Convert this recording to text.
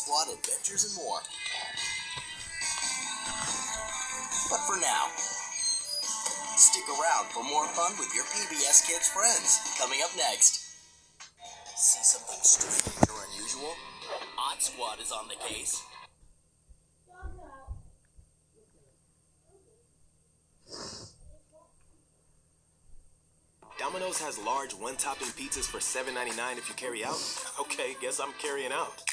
Squad adventures and more. But for now, stick around for more fun with your PBS Kids friends. Coming up next. See something strange or unusual? Odd Squad is on the case. Domino's has large one-topping pizzas for $7.99 if you carry out. Okay, guess I'm carrying out.